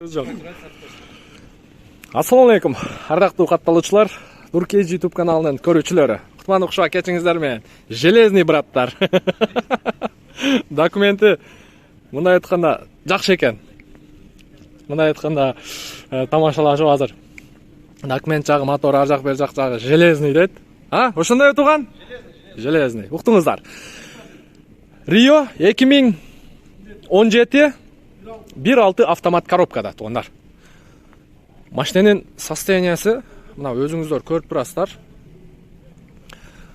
Жоқ. Ассаламу алейкум. Ардактуу катталуучулар, Нуркей YouTube каналынын көрүүчүлөрү. Кутман укшуп кетиңиздер менен. Железный браттар. Документи мындай айтканда жакшы экен. Мындай айтканда тамашалашып азыр. Документ жагы, мотор ар жак бер жак жагы железный дейт. Ошондой тууган? Железный. Уктуңуздар. Рио 2017 1.6 автомат коробкада туугандар. Машинанын состояниясы мына өзүңүздөр көрүп турасыздар.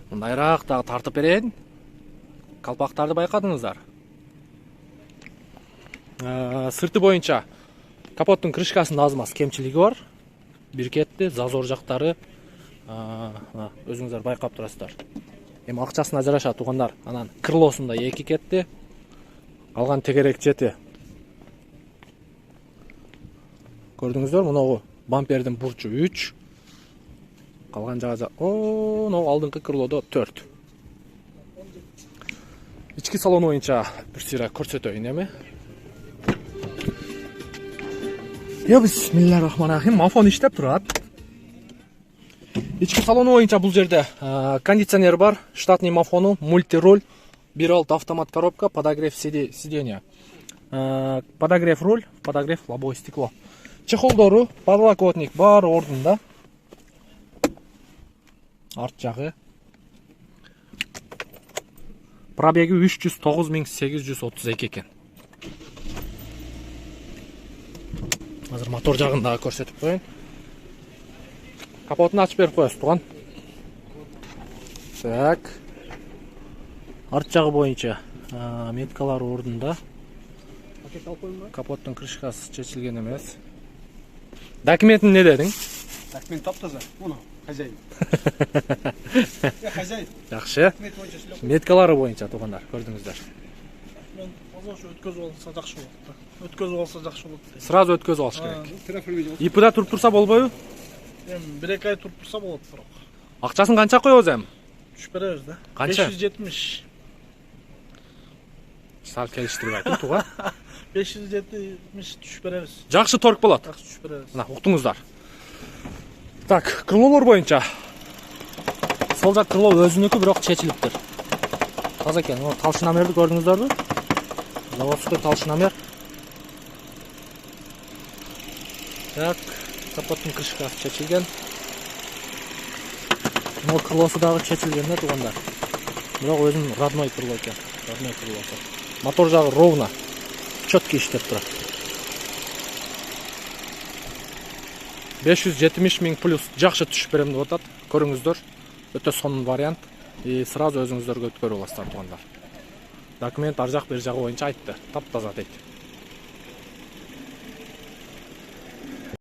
Мындайраак дагы тартып берейин. Калпактарды байкадыңыздар. Сырты боюнча капоттун крышкасында аз маз кемчилиги бар. Биркетти, зазор жактары өзүңүздөр байкап турасыздар. Эми акчасына жараша туугандар. Анан крылосунда 2 кетти. Алган тегерек жети. Көрдүңүздөр, мынагу бампердин бурчу 3. Калган жагы мынау алдыңкы крылодо 4. Ички салон боюнча бир сыйра көрсөтөйүн эми. Бисмиллахиррахманиррахим. Мафон иштеп турат. Ички салону боюнча бул жерде кондиционер бар, штатный мафону, мультируль, 1.6 автомат коробка, подогрев сиденья. Подогрев руль, подогрев лобовое стекло. Чехолдору, подлокотник бар ордунда. Арт жагы. Пробеги 309.832 экен. Азыр мотор жагын дагы көрсөтүп коеюн. Капотун ачып берип коесуз тууган. Так. Арт жагы боюнча меткалар ордунда. Капоттун крышкасы чечилген эмес. Документин не дедиң? Документ таптаза. Муну хозяин. Хозяин. Жакшы. Меткалары боюнча туугандар, көрдүңүздөр. Мен озош өткөзүп алса жакшы болот да. Өткөзүп алса жакшы болот. Сразу өткөзүп алыш керек. ИПда туруп турса болбойбу? Эми 1-2 ай туруп турса болот бирок. Акчасын канча коебуз эми? Түшүп беребиз да. Канча? 570. Сал келиштирбей айтып тууган. 570 түшүп беребиз. Жакшы торг болот. Жакшы түшүп беребиз. Мына уктуңуздар. Так, крылолор боюнча. Сол жак крыло өзүнүкү, бирок чечилиптир. Таза экен. Талшынамерди көрдүңүздөрбү? Заводской талшынамер. Так, капоттун крышкасы чечилген. Мына крылосу дагы чечилген да туугандар. Бирок өзүнүн родной крыло экен. Родной крылосу. Мотор жагы ровно, четко иштеп турат. 570 000 плюс жакшы түшүп берем деп атат. Көрүңүздөр. Өтө сонун вариант. Сразу өзүңүздөргө өткөрүп аласыздар туугандар. Документ ар жак бер жагы боюнча айтты. Таптаза дейт.